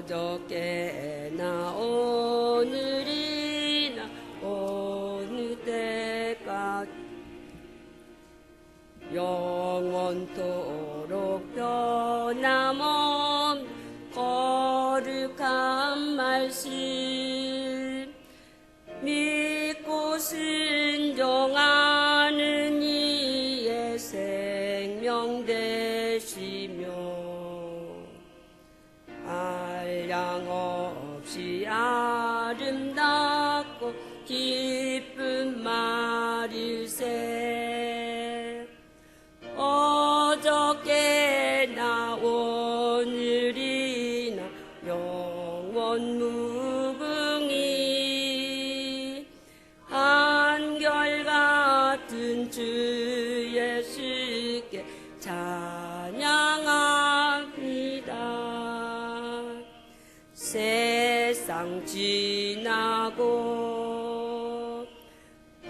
어저께나 오늘이나 어느 때까지 영원토록 변함없는 거룩한 말씀 믿고 순종하는 이의 생명 되시며 한량없이 아름답고 기쁜 말일세 어저께나 오늘이나 영원 무궁히 한결같은 주 예수께 찬양합니다. 세상 지나고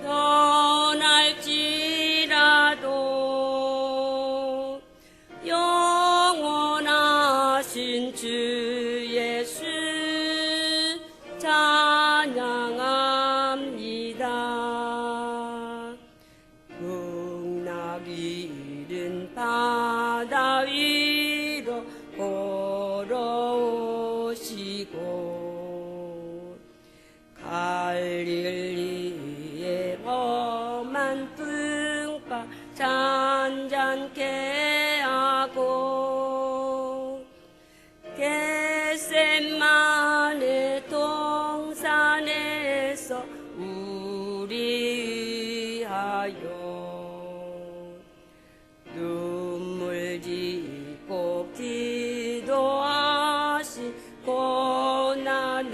변할지라도 영원하신 주 예수 찬양합니다. 극락 이른 바다 위로 걸어오시고 갈릴리의 험한 풍파 잔잔케 하고 겟세마네 동산에서 우리 위하여 눈물 짓고 기도하신 고난의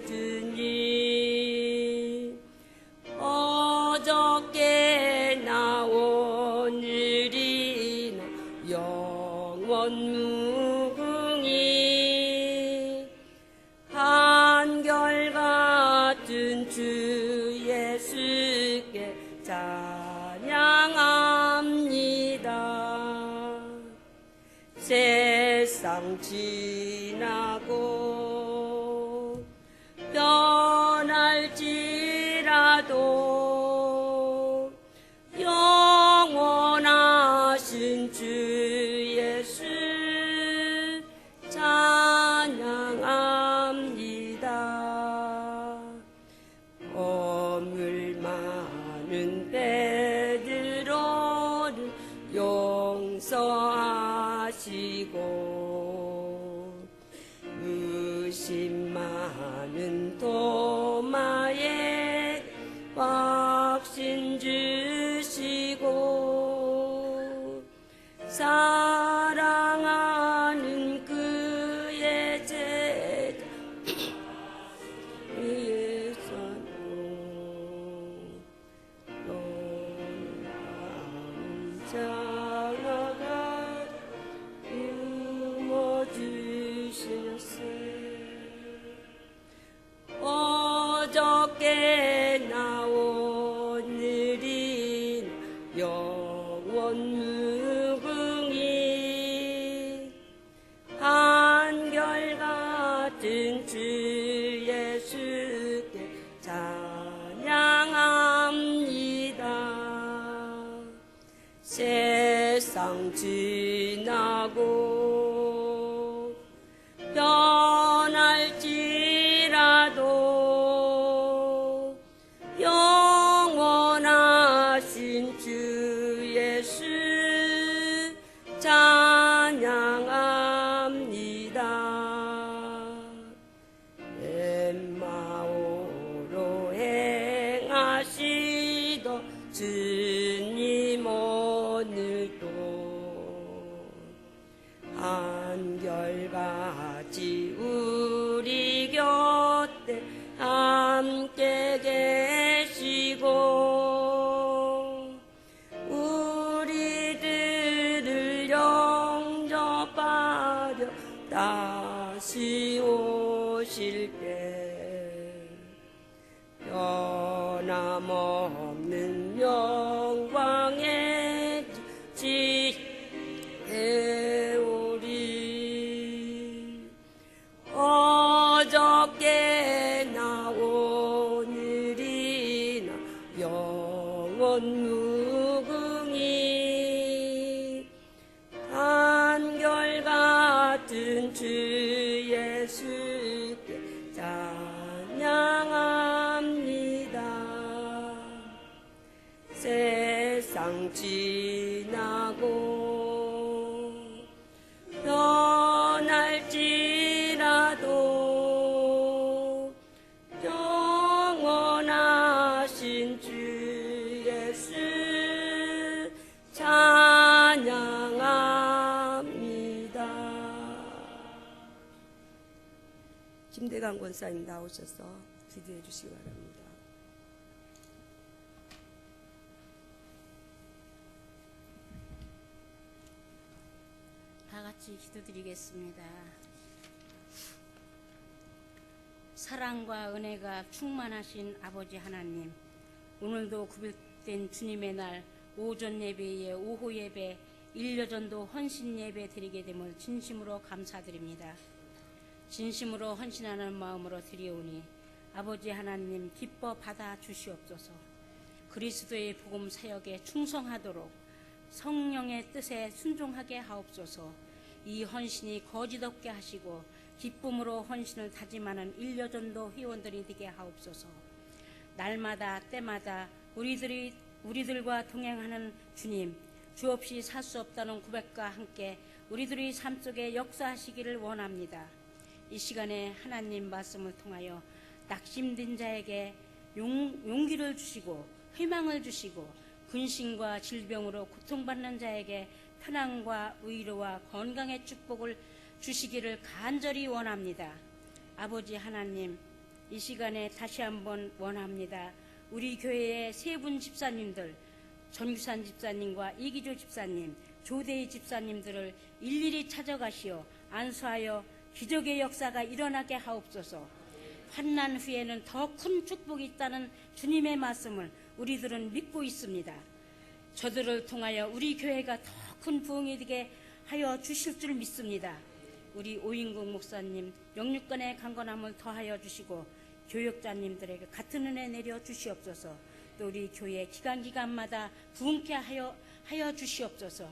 주님 어저께나 오늘이나 영원 무궁히 한결같은 주 예수께 찬양합니다. 세상 지나고 변할지라도 영원하신 주 예수 찬양합니다. 허물 많은 베드로를 용서하시고 의심 많은 도마에 확신 주시고 사랑하는 그의 제자 위해서는 너는 장하가 유머주셨세 어저께나 오늘인 영원 무궁히 한결같은 주 예수께 찬양합니다. 세상 지나고 변할지라도 영원하신 주 예수 찬양합니다. 엠마오로 행하시던 주님 오늘도 한결같이 우리 곁에 함께 계시고 우리들을 영접하려 다시 오실 때 변함없는 영광의 지혜오리 원무궁이 한결같은 주 예수께 찬양합니다. 세상 지나고 변할지라도 영원하신 주 예수 찬양합니다. 김대강 권사님 나오셔서 기도해 주시기 바랍니다. 다 같이 기도드리겠습니다. 사랑과 은혜가 충만하신 아버지 하나님, 오늘도 구별된 주님의 날 오전 예배에 오후 예배, 일여전도 헌신 예배 드리게 됨을 진심으로 감사드립니다. 진심으로 헌신하는 마음으로 드리오니 아버지 하나님 기뻐 받아 주시옵소서. 그리스도의 복음 사역에 충성하도록 성령의 뜻에 순종하게 하옵소서. 이 헌신이 거짓 없게 하시고 기쁨으로 헌신을 다짐하는 일여전도 회원들이 되게 하옵소서. 날마다 때마다 우리들과 동행하는 주님, 주 없이 살 수 없다는 고백과 함께 우리들의 삶 속에 역사하시기를 원합니다. 이 시간에 하나님 말씀을 통하여 낙심된 자에게 용기를 주시고 희망을 주시고 근심과 질병으로 고통받는 자에게 편안과 위로와 건강의 축복을 주시기를 간절히 원합니다. 아버지 하나님, 이 시간에 다시 한번 원합니다. 우리 교회의 세 분 집사님들, 전규산 집사님과 이기조 집사님, 조대희 집사님들을 일일이 찾아가시어 안수하여 기적의 역사가 일어나게 하옵소서. 환난 후에는 더 큰 축복이 있다는 주님의 말씀을 우리들은 믿고 있습니다. 저들을 통하여 우리 교회가 더 큰 부흥이 되게 하여 주실 줄 믿습니다. 우리 오인국 목사님 영육간의 강건함을 더하여 주시고 교역자님들에게 같은 은혜 내려 주시옵소서. 또 우리 교회 기간마다 부흥케 하여 주시옵소서.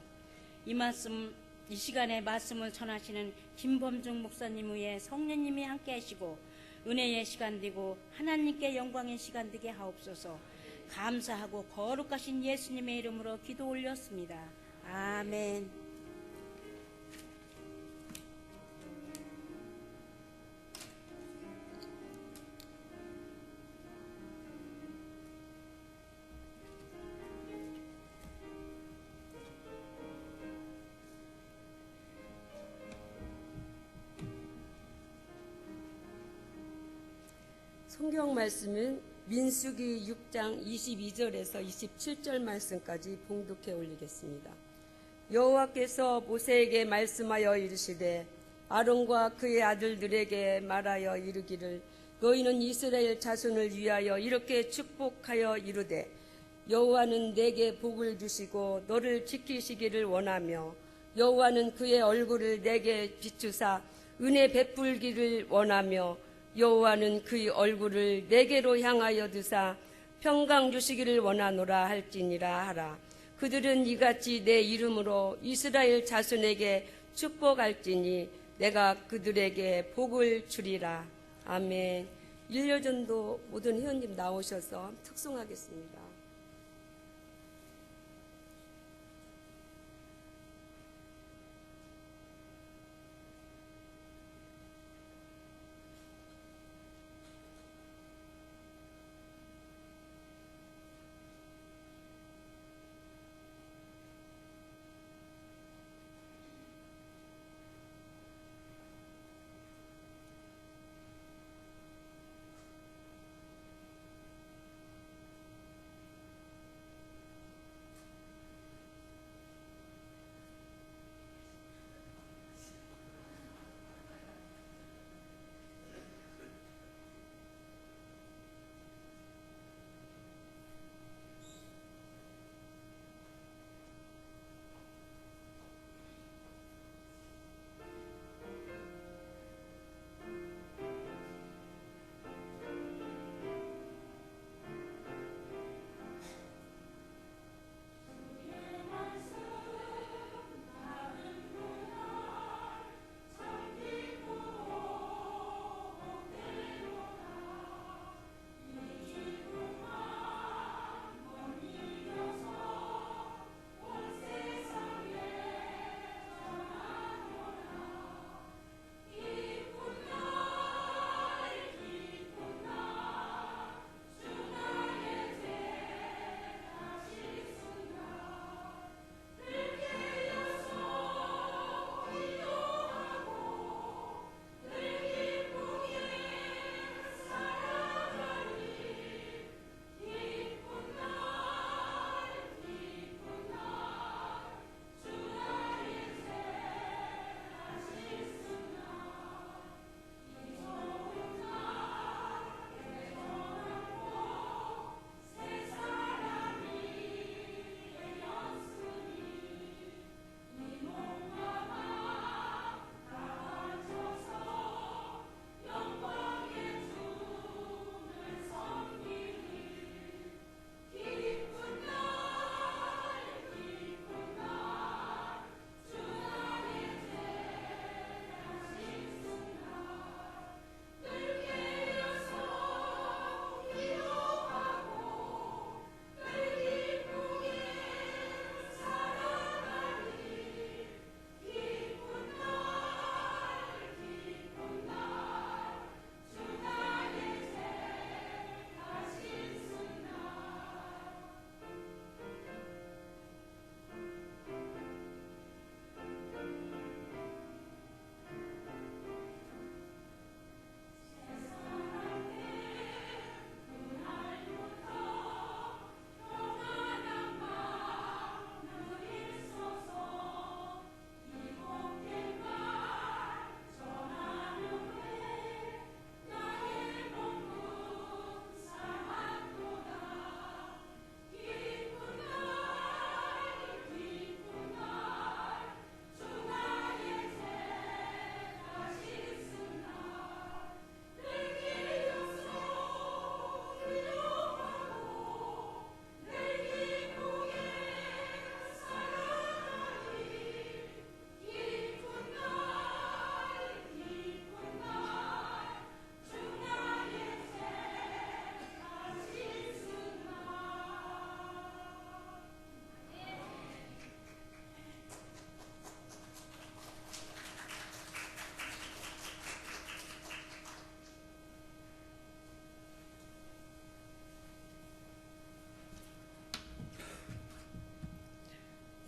이 시간에 말씀을 전하시는 김범중 목사님 위에 성령님이 함께 하시고 은혜의 시간 되고 하나님께 영광의 시간 되게 하옵소서. 감사하고 거룩하신 예수님의 이름으로 기도 올렸습니다. 아멘. 성경 말씀은 민수기 6장 22절에서 27절 말씀까지 봉독해 올리겠습니다. 여호와께서 모세에게 말씀하여 이르시되 아론과 그의 아들들에게 말하여 이르기를 너희는 이스라엘 자손을 위하여 이렇게 축복하여 이르되 여호와는 내게 복을 주시고 너를 지키시기를 원하며 여호와는 그의 얼굴을 내게 비추사 은혜 베풀기를 원하며 여호와는 그의 얼굴을 내게로 향하여 드사 평강 주시기를 원하노라 할지니라 하라. 그들은 이같이 내 이름으로 이스라엘 자손에게 축복할지니 내가 그들에게 복을 주리라. 아멘. 일여전도 모든 회원님 나오셔서 특송하겠습니다.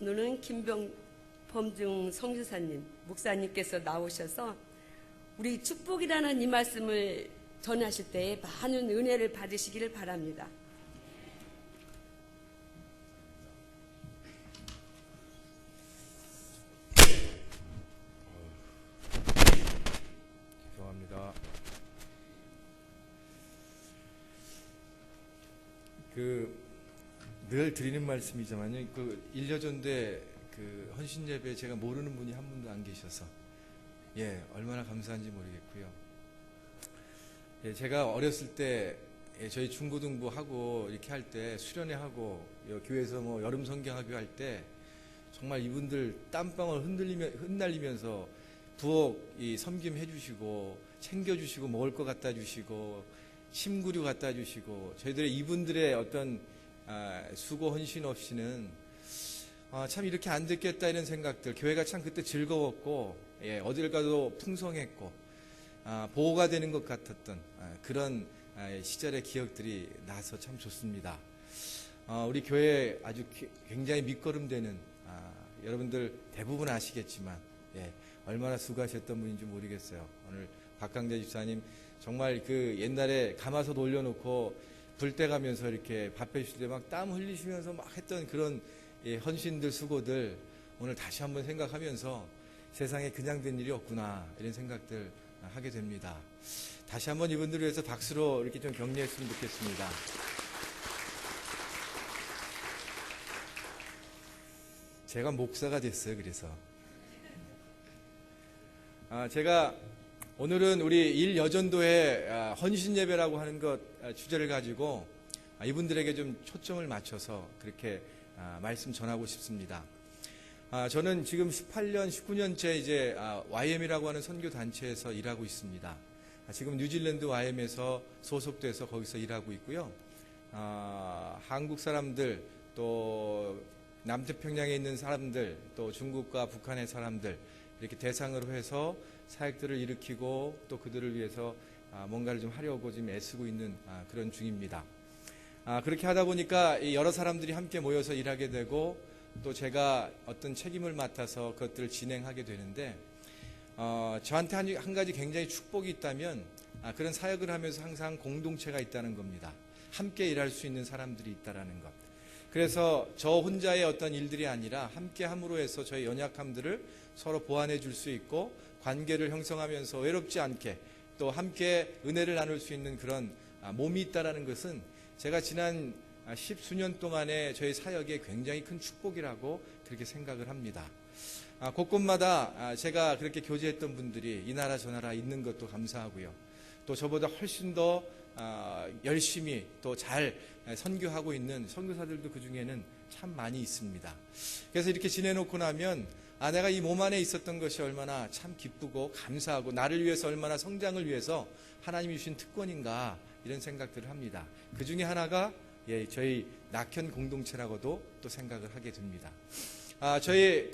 오늘은 김범중 성주사님, 목사님께서 나오셔서 우리 축복이라는 이 말씀을 전하실 때 많은 은혜를 받으시기를 바랍니다. 죄송합니다. 늘 드리는 말씀이지만요. 1년 전에 헌신 예배 제가 모르는 분이 한 분도 안 계셔서 얼마나 감사한지 모르겠고요. 제가 어렸을 때 저희 중고등부 하고 이렇게 할 때 수련회 하고 교회에서 여름 성경학교 할 때 정말 이분들 땀방울 흩날리면서 부엌 섬김해 주시고 챙겨주시고 먹을 거 갖다 주시고 침구류 갖다 주시고 저희들의 이분들의 어떤 수고 헌신 없이는 참 이렇게 안 됐겠다 이런 생각들, 교회가 참 그때 즐거웠고 어딜 가도 풍성했고 보호가 되는 것 같았던 그런 시절의 기억들이 나서 참 좋습니다. 우리 교회 아주 굉장히 밑거름되는 여러분들 대부분 아시겠지만 얼마나 수고하셨던 분인지 모르겠어요. 오늘 박강재 집사님 정말 옛날에 가마솥 올려놓고 불 떼가면서 이렇게 밥 해주실 때 막 땀 흘리시면서 막 했던 그런 헌신들 수고들 오늘 다시 한번 생각하면서 세상에 그냥 된 일이 없구나 이런 생각들 하게 됩니다. 다시 한번 이분들을 위해서 박수로 이렇게 좀 격려했으면 좋겠습니다. 제가 목사가 됐어요. 그래서 제가 오늘은 우리 일여전도회 헌신 예배라고 하는 것 주제를 가지고 이분들에게 좀 초점을 맞춰서 그렇게 말씀 전하고 싶습니다. 저는 지금 18년, 19년째 이제 YM이라고 하는 선교 단체에서 일하고 있습니다. 지금 뉴질랜드 YM에서 소속돼서 거기서 일하고 있고요. 한국 사람들, 또 남태평양에 있는 사람들, 또 중국과 북한의 사람들 이렇게 대상으로 해서 사역들을 일으키고 또 그들을 위해서 뭔가를 좀 하려고 지금 애쓰고 있는 그런 중입니다. 그렇게 하다 보니까 여러 사람들이 함께 모여서 일하게 되고 또 제가 어떤 책임을 맡아서 그것들을 진행하게 되는데 저한테 한 가지 굉장히 축복이 있다면 그런 사역을 하면서 항상 공동체가 있다는 겁니다. 함께 일할 수 있는 사람들이 있다는 것. 그래서 저 혼자의 어떤 일들이 아니라 함께 함으로 해서 저의 연약함들을 서로 보완해 줄 수 있고 관계를 형성하면서 외롭지 않게 또 함께 은혜를 나눌 수 있는 그런 몸이 있다는 것은 제가 지난 10수년 동안의 저희 사역에 굉장히 큰 축복이라고 그렇게 생각을 합니다. 곳곳마다 제가 그렇게 교제했던 분들이 이 나라 저 나라 있는 것도 감사하고요. 또 저보다 훨씬 더 열심히 또 잘 선교하고 있는 선교사들도 그 중에는 참 많이 있습니다. 그래서 이렇게 지내놓고 나면 내가 이 몸 안에 있었던 것이 얼마나 참 기쁘고 감사하고 나를 위해서 얼마나 성장을 위해서 하나님이 주신 특권인가 이런 생각들을 합니다. 그 중에 하나가 저희 낙현 공동체라고도 또 생각을 하게 됩니다. 저희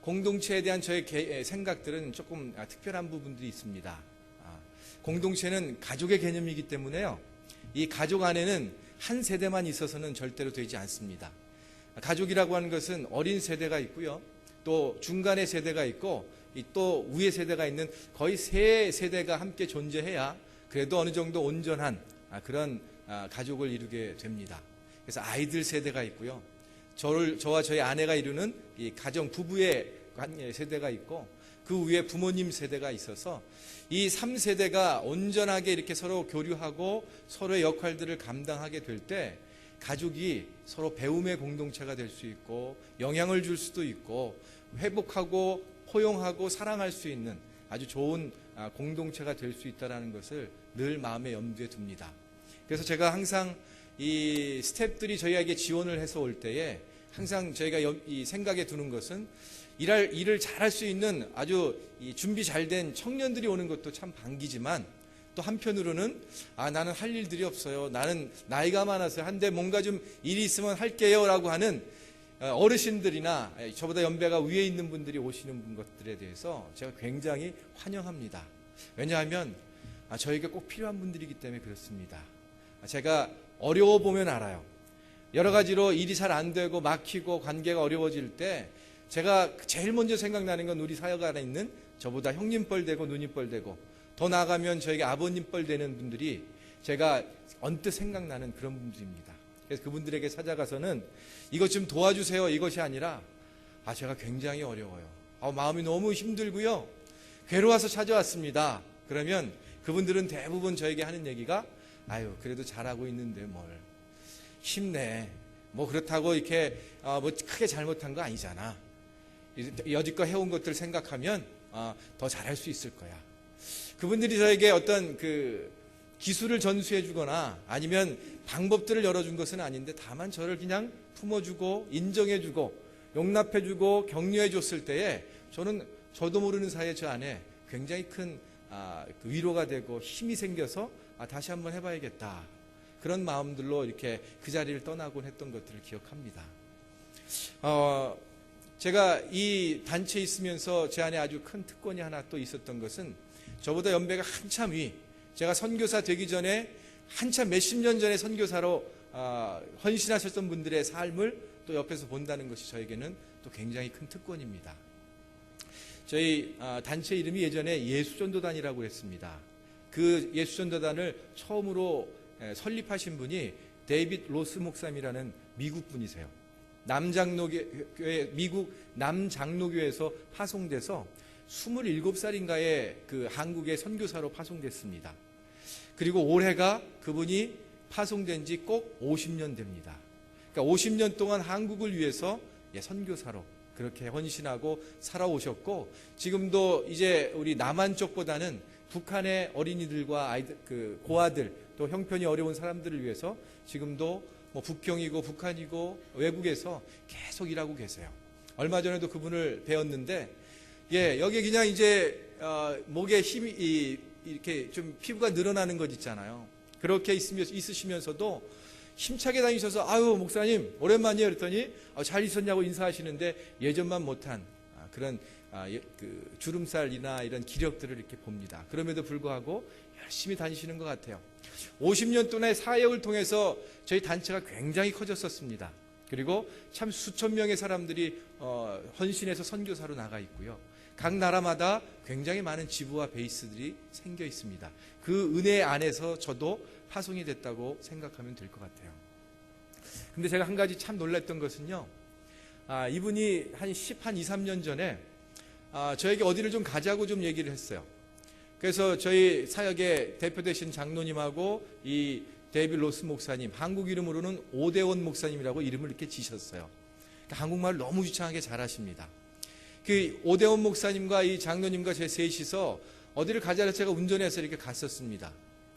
공동체에 대한 저의 생각들은 조금 특별한 부분들이 있습니다. 공동체는 가족의 개념이기 때문에요. 이 가족 안에는 한 세대만 있어서는 절대로 되지 않습니다. 가족이라고 하는 것은 어린 세대가 있고요. 또 중간의 세대가 있고 또 위의 세대가 있는 거의 세 세대가 함께 존재해야 그래도 어느 정도 온전한 그런 가족을 이루게 됩니다. 그래서 아이들 세대가 있고요. 저와 저희 아내가 이루는 이 가정 부부의 세대가 있고 그 위에 부모님 세대가 있어서 이 3세대가 온전하게 이렇게 서로 교류하고 서로의 역할들을 감당하게 될 때 가족이 서로 배움의 공동체가 될 수 있고 영향을 줄 수도 있고 회복하고 포용하고 사랑할 수 있는 아주 좋은 공동체가 될 수 있다는 것을 늘 마음에 염두에 둡니다. 그래서 제가 항상 이 스태프들이 저희에게 지원을 해서 올 때에 항상 저희가 이 생각에 두는 것은 일을 잘할 수 있는 아주 준비 잘 된 청년들이 오는 것도 참 반기지만 또 한편으로는 나는 할 일들이 없어요. 나는 나이가 많아서 한데 뭔가 좀 일이 있으면 할게요 라고 하는 어르신들이나 저보다 연배가 위에 있는 분들이 오시는 것들에 대해서 제가 굉장히 환영합니다. 왜냐하면 저에게 꼭 필요한 분들이기 때문에 그렇습니다. 제가 어려워 보면 알아요. 여러 가지로 일이 잘 안 되고 막히고 관계가 어려워질 때 제가 제일 먼저 생각나는 건 우리 사역 안에 있는 저보다 형님뻘 되고 누님뻘 되고 더 나아가면 저에게 아버님뻘 되는 분들이 제가 언뜻 생각나는 그런 분들입니다. 그래서 그분들에게 찾아가서는 이것 좀 도와주세요 이것이 아니라 제가 굉장히 어려워요. 마음이 너무 힘들고요. 괴로워서 찾아왔습니다. 그러면 그분들은 대부분 저에게 하는 얘기가 그래도 잘하고 있는데 뭘 힘내. 뭐 그렇다고 이렇게 뭐 크게 잘못한 거 아니잖아. 여지껏 해온 것들 생각하면 더 잘할 수 있을 거야. 그분들이 저에게 어떤 그 기술을 전수해 주거나 아니면 방법들을 열어준 것은 아닌데 다만 저를 그냥 품어주고 인정해주고 용납해주고 격려해줬을 때에 저는 저도 모르는 사이에 저 안에 굉장히 큰 그 위로가 되고 힘이 생겨서 다시 한번 해봐야겠다. 그런 마음들로 이렇게 그 자리를 떠나곤 했던 것들을 기억합니다. 제가 이 단체에 있으면서 제 안에 아주 큰 특권이 하나 또 있었던 것은 저보다 연배가 한참 위, 제가 선교사 되기 전에 한참 몇십 년 전에 선교사로 헌신하셨던 분들의 삶을 또 옆에서 본다는 것이 저에게는 또 굉장히 큰 특권입니다. 저희 단체 이름이 예전에 예수전도단이라고 했습니다. 그 예수전도단을 처음으로 설립하신 분이 데이빗 로스 목사님이라는 미국 분이세요. 미국 남장로교에서 파송돼서 27살인가에 그 한국의 선교사로 파송됐습니다. 그리고 올해가 그분이 파송된 지 꼭 50년 됩니다. 그러니까 50년 동안 한국을 위해서 선교사로 그렇게 헌신하고 살아오셨고, 지금도 이제 우리 남한 쪽보다는 북한의 어린이들과 아이들, 그 고아들, 또 형편이 어려운 사람들을 위해서 지금도 뭐 북경이고 북한이고 외국에서 계속 일하고 계세요. 얼마 전에도 그분을 뵈었는데, 여기 그냥 이제 목에 힘이 이렇게 좀 피부가 늘어나는 것 있잖아요. 그렇게 있으시면서도 힘차게 다니셔서 목사님 오랜만이에요 그랬더니 잘 있었냐고 인사하시는데 예전만 못한 그런 그 주름살이나 이런 기력들을 이렇게 봅니다. 그럼에도 불구하고 열심히 다니시는 것 같아요. 50년 동안의 사역을 통해서 저희 단체가 굉장히 커졌었습니다. 그리고 참 수천 명의 사람들이 헌신해서 선교사로 나가 있고요. 각 나라마다 굉장히 많은 지부와 베이스들이 생겨 있습니다. 그 은혜 안에서 저도 파송이 됐다고 생각하면 될 것 같아요. 근데 제가 한 가지 참 놀랐던 것은요, 이분이 한 2, 3년 전에 저에게 어디를 좀 가자고 좀 얘기를 했어요. 그래서 저희 사역의 대표 되신 장로님하고 이 데이빗 로스 목사님, 한국 이름으로는 오대원 목사님이라고 이름을 이렇게 지셨어요. 그러니까 한국말을 너무 유창하게 잘하십니다. 그 오대원 목사님과 이 장로님과 제 셋이서 어디를 가자고 제가 운전해서 이렇게 갔었습니다.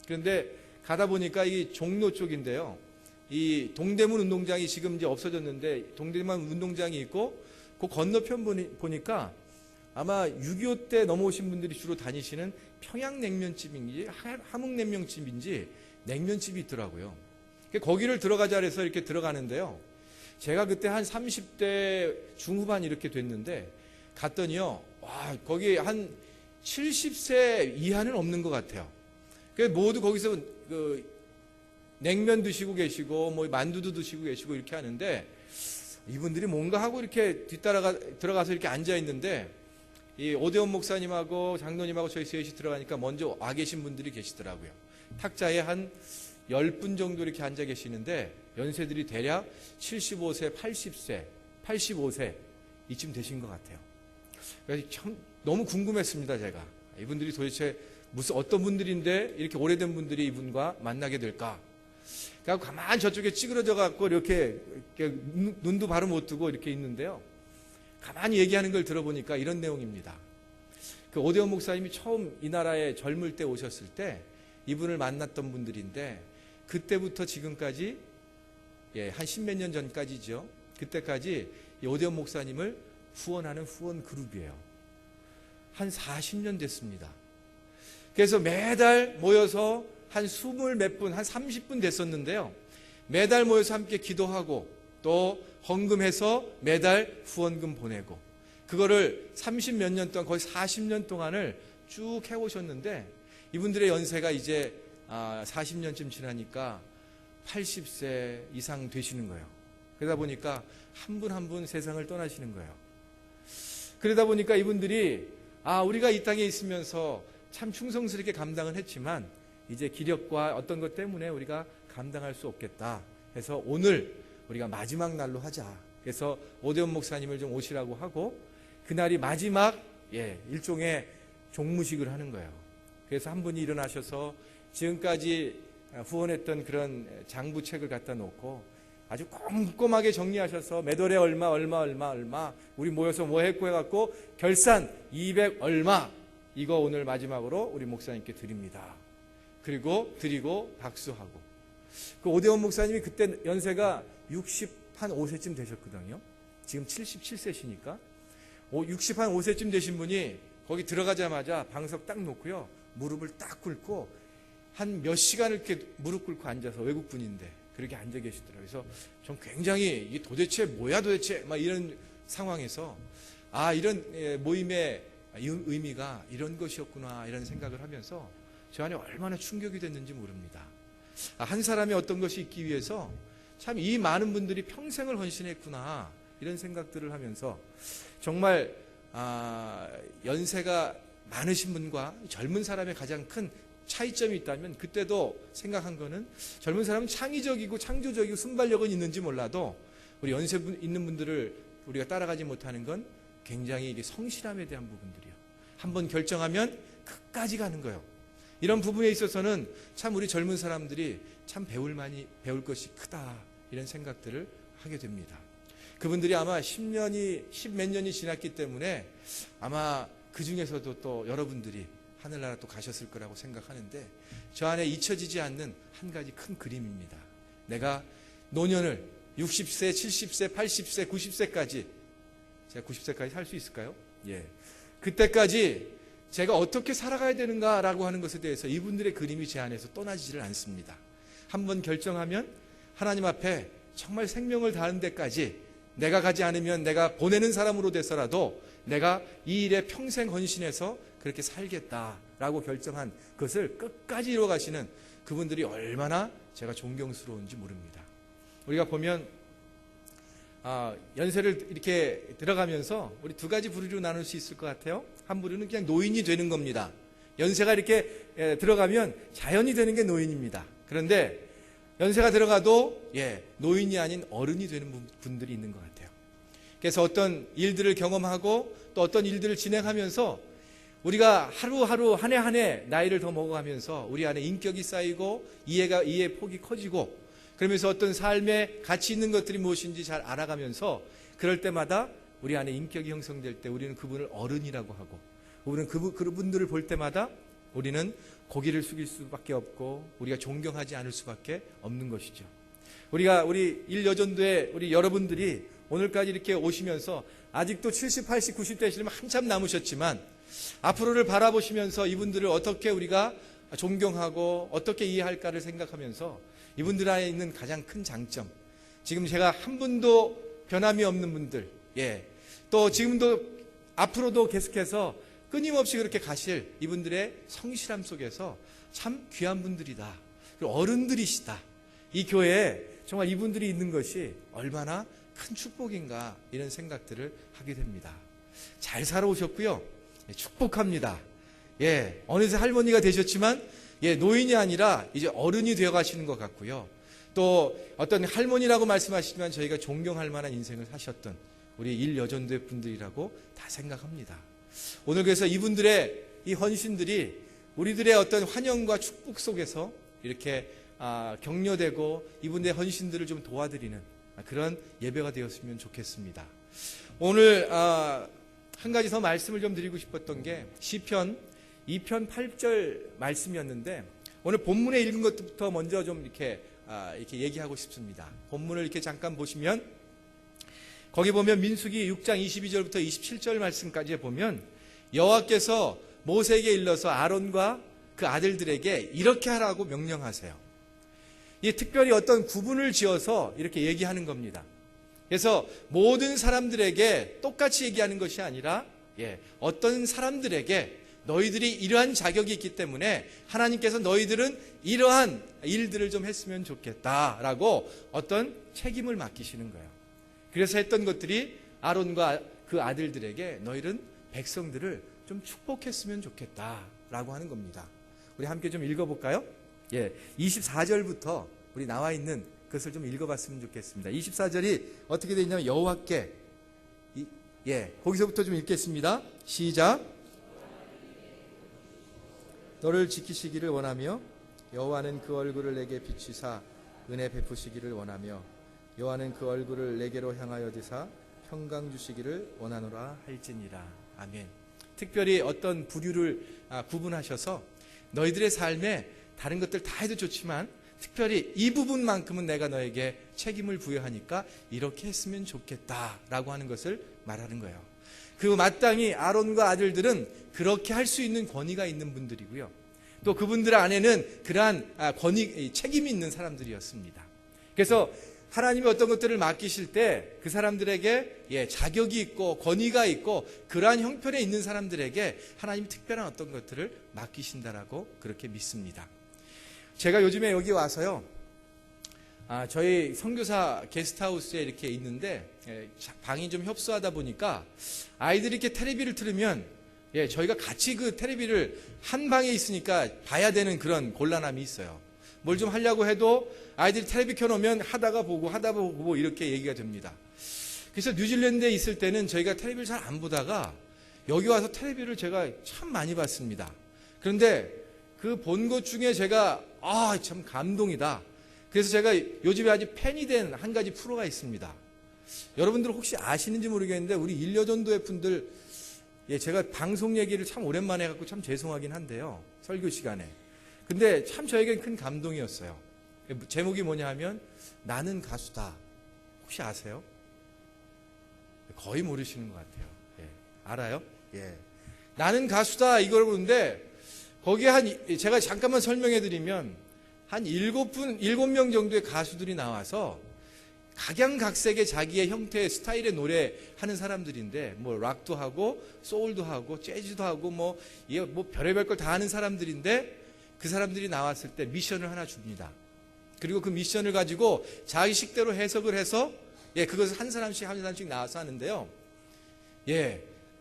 그런데 가다 보니까 이 종로 쪽인데요. 이 동대문 운동장이 지금 이제 없어졌는데 동대문 운동장이 있고 그 건너편 보니까 아마 6.25 때 넘어오신 분들이 주로 다니시는 평양냉면집인지 함흥냉면집인지 냉면집이 있더라고요. 거기를 들어가자 해서 이렇게 들어가는데요. 제가 그때 한 30대 중후반 이렇게 됐는데 갔더니요. 거기 한 70세 이하는 없는 것 같아요. 모두 거기서 그 냉면 드시고 계시고 뭐 만두도 드시고 계시고 이렇게 하는데 이분들이 뭔가 하고 이렇게 들어가서 이렇게 앉아 있는데 이 오대원 목사님하고 장로님하고 저희 셋이 들어가니까 먼저 와 계신 분들이 계시더라고요. 탁자에 한 10분 정도 이렇게 앉아 계시는데 연세들이 대략 75세, 80세, 85세 이쯤 되신 것 같아요. 그래서 참 너무 궁금했습니다. 제가 이분들이 도대체 어떤 분들인데 이렇게 오래된 분들이 이분과 만나게 될까? 그래서 가만히 저쪽에 찌그러져 갖고 이렇게 눈도 바로 못 뜨고 이렇게 있는데요. 가만히 얘기하는 걸 들어보니까 이런 내용입니다. 그 오대원 목사님이 처음 이 나라에 젊을 때 오셨을 때 이분을 만났던 분들인데 그때부터 지금까지 한 10몇 년 전까지죠. 그때까지 이 오대원 목사님을 후원하는 후원 그룹이에요. 한 40년 됐습니다. 그래서 매달 모여서 한 20몇 분, 한 30분 됐었는데요. 매달 모여서 함께 기도하고 또 헌금해서 매달 후원금 보내고 그거를 30몇 년 동안 거의 40년 동안을 쭉 해오셨는데 이분들의 연세가 이제 40년쯤 지나니까 80세 이상 되시는 거예요. 그러다 보니까 한 분 한 분 세상을 떠나시는 거예요. 그러다 보니까 이분들이 우리가 이 땅에 있으면서 참 충성스럽게 감당을 했지만 이제 기력과 어떤 것 때문에 우리가 감당할 수 없겠다 해서 오늘 우리가 마지막 날로 하자. 그래서 오대원 목사님을 좀 오시라고 하고 그날이 마지막 일종의 종무식을 하는 거예요. 그래서 한 분이 일어나셔서 지금까지 후원했던 그런 장부책을 갖다 놓고 아주 꼼꼼하게 정리하셔서 몇 월에 얼마 우리 모여서 뭐 했고 해갖고 결산 200 얼마 이거 오늘 마지막으로 우리 목사님께 드립니다. 그리고 드리고 박수하고 그 오대원 목사님이 그때 연세가 65세쯤 되셨거든요. 지금 77세시니까 65세쯤 되신 분이 거기 들어가자마자 방석 딱 놓고요. 무릎을 딱 꿇고 한 몇 시간을 이렇게 무릎 꿇고 앉아서 외국분인데 그렇게 앉아 계시더라고요. 그래서 전 굉장히 이게 도대체 뭐야 도대체 막 이런 상황에서 이런 모임의 의미가 이런 것이었구나 이런 생각을 하면서 저 안에 얼마나 충격이 됐는지 모릅니다. 한 사람이 어떤 것이 있기 위해서 참 이 많은 분들이 평생을 헌신했구나 이런 생각들을 하면서 정말 연세가 많으신 분과 젊은 사람의 가장 큰 차이점이 있다면 그때도 생각한 거는 젊은 사람은 창의적이고 창조적이고 순발력은 있는지 몰라도 우리 연세 있는 분들을 우리가 따라가지 못하는 건 굉장히 이게 성실함에 대한 부분들이요. 한번 결정하면 끝까지 가는 거예요. 이런 부분에 있어서는 참 우리 젊은 사람들이 참 배울 것이 크다 이런 생각들을 하게 됩니다. 그분들이 아마 10몇 년이 지났기 때문에 아마 그 중에서도 또 여러분들이 하늘나라 또 가셨을 거라고 생각하는데 저 안에 잊혀지지 않는 한 가지 큰 그림입니다. 내가 노년을 60세, 70세, 80세, 90세까지 제가 90세까지 살 수 있을까요? 그때까지 제가 어떻게 살아가야 되는가라고 하는 것에 대해서 이분들의 그림이 제 안에서 떠나지를 않습니다. 한번 결정하면 하나님 앞에 정말 생명을 다하는 데까지 내가 가지 않으면 내가 보내는 사람으로 돼서라도 내가 이 일에 평생 헌신해서 그렇게 살겠다라고 결정한 것을 끝까지 이뤄가시는 그분들이 얼마나 제가 존경스러운지 모릅니다. 우리가 보면 연세를 이렇게 들어가면서 우리 두 가지 부류로 나눌 수 있을 것 같아요. 한 부류는 그냥 노인이 되는 겁니다. 연세가 이렇게 들어가면 자연이 되는 게 노인입니다. 그런데 연세가 들어가도 노인이 아닌 어른이 되는 분들이 있는 것 같아요. 그래서 어떤 일들을 경험하고 또 어떤 일들을 진행하면서 우리가 하루하루 한 해 한 해 나이를 더 먹어가면서 우리 안에 인격이 쌓이고 이해의 폭이 커지고 그러면서 어떤 삶에 가치 있는 것들이 무엇인지 잘 알아가면서 그럴 때마다 우리 안에 인격이 형성될 때 우리는 그분을 어른이라고 하고 우리는 그분들을 볼 때마다 우리는 고개를 숙일 수밖에 없고 우리가 존경하지 않을 수밖에 없는 것이죠. 우리 일여전도에 우리 여러분들이 오늘까지 이렇게 오시면서 아직도 70, 80, 90 되시려면 한참 남으셨지만 앞으로를 바라보시면서 이분들을 어떻게 우리가 존경하고 어떻게 이해할까를 생각하면서 이분들 안에 있는 가장 큰 장점, 지금 제가 한 분도 변함이 없는 분들, 또 지금도 앞으로도 계속해서 끊임없이 그렇게 가실 이분들의 성실함 속에서 참 귀한 분들이다. 그리고 어른들이시다. 이 교회에 정말 이분들이 있는 것이 얼마나 큰 축복인가 이런 생각들을 하게 됩니다. 잘 살아오셨고요. 축복합니다. 어느새 할머니가 되셨지만 노인이 아니라 이제 어른이 되어 가시는 것 같고요. 또 어떤 할머니라고 말씀하시지만 저희가 존경할 만한 인생을 사셨던 우리 일여전도의 분들이라고 다 생각합니다. 오늘 그래서 이분들의 이 헌신들이 우리들의 어떤 환영과 축복 속에서 이렇게 격려되고 이분들의 헌신들을 좀 도와드리는 그런 예배가 되었으면 좋겠습니다. 오늘 한 가지 더 말씀을 좀 드리고 싶었던 게 시편 2편 8절 말씀이었는데 오늘 본문에 읽은 것부터 먼저 좀 이렇게 얘기하고 싶습니다. 본문을 이렇게 잠깐 보시면 거기 보면 민수기 6장 22절부터 27절 말씀까지 보면 여호와께서 모세에게 일러서 아론과 그 아들들에게 이렇게 하라고 명령하세요. 이 특별히 어떤 구분을 지어서 이렇게 얘기하는 겁니다. 그래서 모든 사람들에게 똑같이 얘기하는 것이 아니라 어떤 사람들에게 너희들이 이러한 자격이 있기 때문에 하나님께서 너희들은 이러한 일들을 좀 했으면 좋겠다라고 어떤 책임을 맡기시는 거예요. 그래서 했던 것들이 아론과 그 아들들에게 너희는 백성들을 좀 축복했으면 좋겠다라고 하는 겁니다. 우리 함께 좀 읽어볼까요? 24절부터 우리 나와 있는 그것을 좀 읽어봤으면 좋겠습니다. 24절이 어떻게 되어 있냐면 여호와께 거기서부터 좀 읽겠습니다. 시작. 너를 지키시기를 원하며 여호와는 그 얼굴을 내게 비추사 은혜 베푸시기를 원하며 여호와는 그 얼굴을 내게로 향하여 드사 평강 주시기를 원하노라 할지니라. 아멘. 특별히 어떤 부류를 구분하셔서 너희들의 삶에 다른 것들 다 해도 좋지만 특별히 이 부분만큼은 내가 너에게 책임을 부여하니까 이렇게 했으면 좋겠다라고 하는 것을 말하는 거예요. 그 마땅히 아론과 아들들은 그렇게 할 수 있는 권위가 있는 분들이고요. 또 그분들 안에는 그러한 책임이 있는 사람들이었습니다. 그래서 하나님이 어떤 것들을 맡기실 때 그 사람들에게 자격이 있고 권위가 있고 그러한 형편에 있는 사람들에게 하나님이 특별한 어떤 것들을 맡기신다라고 그렇게 믿습니다. 제가 요즘에 여기 와서요, 저희 선교사 게스트하우스에 이렇게 있는데 방이 좀 협소하다 보니까 아이들이 이렇게 텔레비를 틀으면 저희가 같이 그 텔레비를 한 방에 있으니까 봐야 되는 그런 곤란함이 있어요. 뭘 좀 하려고 해도 아이들이 텔레비 켜놓으면 하다가 보고 이렇게 얘기가 됩니다. 그래서 뉴질랜드에 있을 때는 저희가 텔레비를 잘 안 보다가 여기 와서 텔레비를 제가 참 많이 봤습니다. 그런데 그 본 것 중에 제가 참 감동이다. 그래서 제가 요즘에 아주 팬이 된 한 가지 프로가 있습니다. 여러분들 혹시 아시는지 모르겠는데 우리 일여전도회 분들 제가 방송 얘기를 참 오랜만에 해갖고 참 죄송하긴 한데요. 설교 시간에. 근데 참 저에겐 큰 감동이었어요. 제목이 뭐냐 하면 나는 가수다. 혹시 아세요? 거의 모르시는 것 같아요. 알아요? 나는 가수다 이걸 보는데 거기에 제가 잠깐만 설명해 드리면 한 7명 정도의 가수들이 나와서 각양각색의 자기의 형태의 스타일의 노래 하는 사람들인데 뭐 락도 하고 소울도 하고 재즈도 하고 뭐 별의별 걸 다 하는 사람들인데 그 사람들이 나왔을 때 미션을 하나 줍니다. 그리고 그 미션을 가지고 자기 식대로 해석을 해서 그것을 한 사람씩 나와서 하는데요.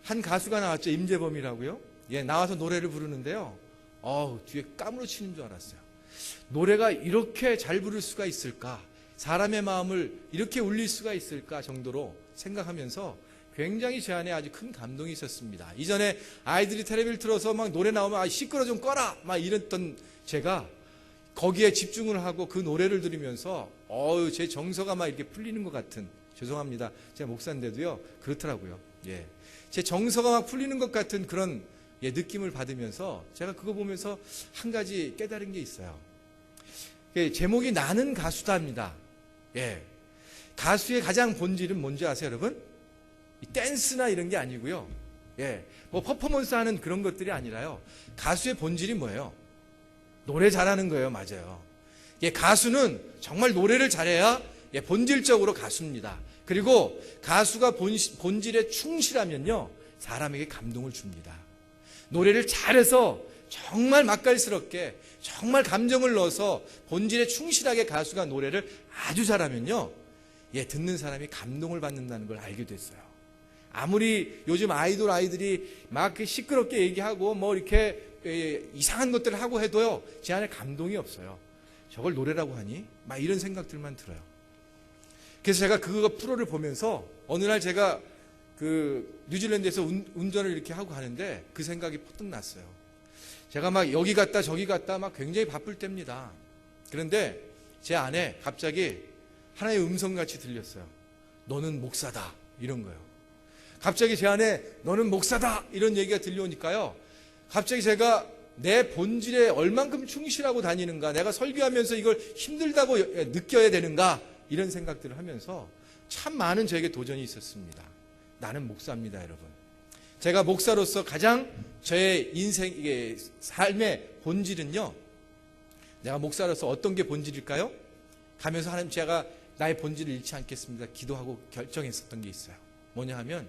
한 가수가 나왔죠. 임재범이라고요. 나와서 노래를 부르는데요. 뒤에 까무러치는 줄 알았어요. 노래가 이렇게 잘 부를 수가 있을까? 사람의 마음을 이렇게 울릴 수가 있을까 정도로 생각하면서 굉장히 제 안에 아주 큰 감동이 있었습니다. 이전에 아이들이 텔레비를 틀어서 막 노래 나오면 시끄러 좀 꺼라 막 이랬던 제가 거기에 집중을 하고 그 노래를 들으면서 제 정서가 막 이렇게 풀리는 것 같은, 죄송합니다. 제가 목사인데도요 그렇더라고요. 제 정서가 막 풀리는 것 같은 그런 느낌을 받으면서 제가 그거 보면서 한 가지 깨달은 게 있어요. 제목이 나는 가수다입니다. 가수의 가장 본질은 뭔지 아세요, 여러분? 댄스나 이런 게 아니고요. 뭐 퍼포먼스 하는 그런 것들이 아니라요. 가수의 본질이 뭐예요? 노래 잘하는 거예요. 맞아요. 가수는 정말 노래를 잘해야 본질적으로 가수입니다. 그리고 가수가 본질에 충실하면요, 사람에게 감동을 줍니다. 노래를 잘해서 정말 맛깔스럽게 정말 감정을 넣어서 본질에 충실하게 가수가 노래를 아주 잘하면요, 듣는 사람이 감동을 받는다는 걸 알게 됐어요. 아무리 요즘 아이들이 막 시끄럽게 얘기하고 뭐 이렇게 이상한 것들을 하고 해도요, 제 안에 감동이 없어요. 저걸 노래라고 하니? 막 이런 생각들만 들어요. 그래서 제가 그거 프로를 보면서 어느 날 제가 그 뉴질랜드에서 운전을 이렇게 하고 가는데 그 생각이 퍼뜩 났어요. 제가 막 여기 갔다 저기 갔다 막 굉장히 바쁠 때입니다. 그런데 제 안에 갑자기 하나의 음성같이 들렸어요. 너는 목사다. 이런 거예요. 갑자기 제 안에 너는 목사다. 이런 얘기가 들려오니까요. 갑자기 제가 내 본질에 얼만큼 충실하고 다니는가, 내가 설교하면서 이걸 힘들다고 느껴야 되는가, 이런 생각들을 하면서 참 많은 저에게 도전이 있었습니다. 나는 목사입니다, 여러분. 제가 목사로서 가장 저의 인생의 삶의 본질은요, 내가 목사로서 어떤 게 본질일까요? 가면서 하나님, 제가 나의 본질을 잃지 않겠습니다 기도하고 결정했었던 게 있어요. 뭐냐 하면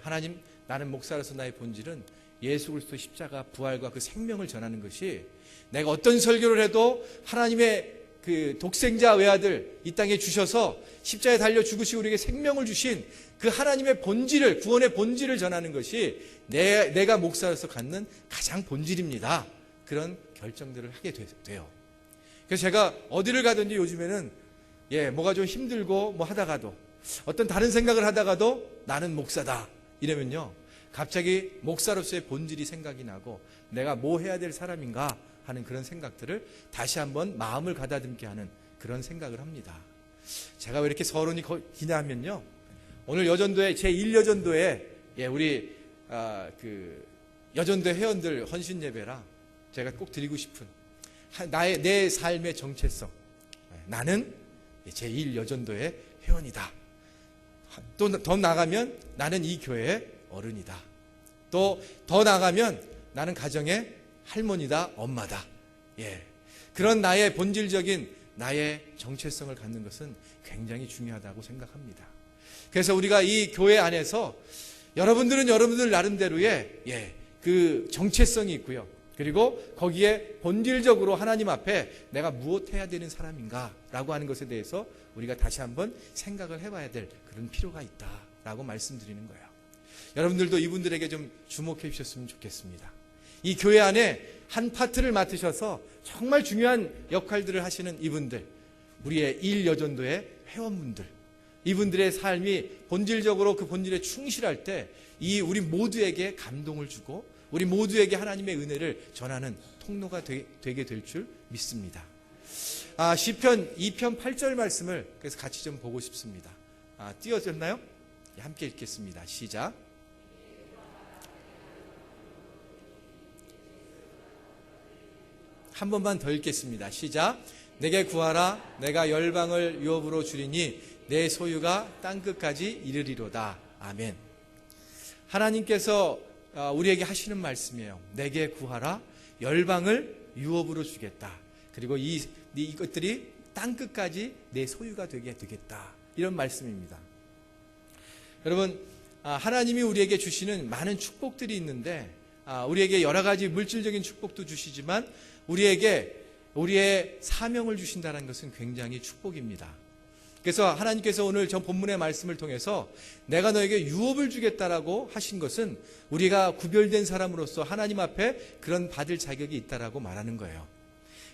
하나님, 나는 목사로서 나의 본질은 예수 그리스도 십자가 부활과 그 생명을 전하는 것이 내가 어떤 설교를 해도 하나님의 그 독생자 외아들 이 땅에 주셔서 십자가에 달려 죽으시고 우리에게 생명을 주신 그 하나님의 본질을, 구원의 본질을 전하는 것이 내가 목사로서 갖는 가장 본질입니다. 그런 결정들을 하게 돼요. 그래서 제가 어디를 가든지 요즘에는 뭐가 좀 힘들고 뭐 하다가도 어떤 다른 생각을 하다가도 나는 목사다 이러면요, 갑자기 목사로서의 본질이 생각이 나고 내가 뭐 해야 될 사람인가 하는 그런 생각들을 다시 한번 마음을 가다듬게 하는 그런 생각을 합니다. 제가 왜 이렇게 서론이 기냐 하면요, 오늘 여전도회 제1여전도에 우리 그 여전도 회원들 헌신 예배라 제가 꼭 드리고 싶은 내 삶의 정체성, 나는 제1여전도의 회원이다. 또 더 나가면 나는 이 교회의 어른이다. 또 더 나가면 나는 가정의 할머니다, 엄마다. 그런 나의 본질적인 나의 정체성을 갖는 것은 굉장히 중요하다고 생각합니다. 그래서 우리가 이 교회 안에서 여러분들은 여러분들 나름대로의 그 정체성이 있고요. 그리고 거기에 본질적으로 하나님 앞에 내가 무엇 해야 되는 사람인가 라고 하는 것에 대해서 우리가 다시 한번 생각을 해봐야 될 그런 필요가 있다라고 말씀드리는 거예요. 여러분들도 이분들에게 좀 주목해 주셨으면 좋겠습니다. 이 교회 안에 한 파트를 맡으셔서 정말 중요한 역할들을 하시는 이분들, 우리의 1여전도의 회원분들, 이분들의 삶이 본질적으로 그 본질에 충실할 때 이 우리 모두에게 감동을 주고 우리 모두에게 하나님의 은혜를 전하는 통로가 되게 될 줄 믿습니다. 시편 2편 8절 말씀을 그래서 같이 좀 보고 싶습니다. 띄워졌나요? 함께 읽겠습니다. 시작. 한 번만 더 읽겠습니다. 시작. 내게 구하라. 내가 열방을 유업으로 주리니 내 소유가 땅끝까지 이르리로다. 아멘. 하나님께서 우리에게 하시는 말씀이에요. 내게 구하라. 열방을 유업으로 주겠다. 그리고 이것들이 땅끝까지 내 소유가 되게 되겠다. 이런 말씀입니다. 여러분, 하나님이 우리에게 주시는 많은 축복들이 있는데 우리에게 여러 가지 물질적인 축복도 주시지만 우리에게 우리의 사명을 주신다는 것은 굉장히 축복입니다. 그래서 하나님께서 오늘 전 본문의 말씀을 통해서 내가 너에게 유업을 주겠다라고 하신 것은 우리가 구별된 사람으로서 하나님 앞에 그런 받을 자격이 있다라고 말하는 거예요.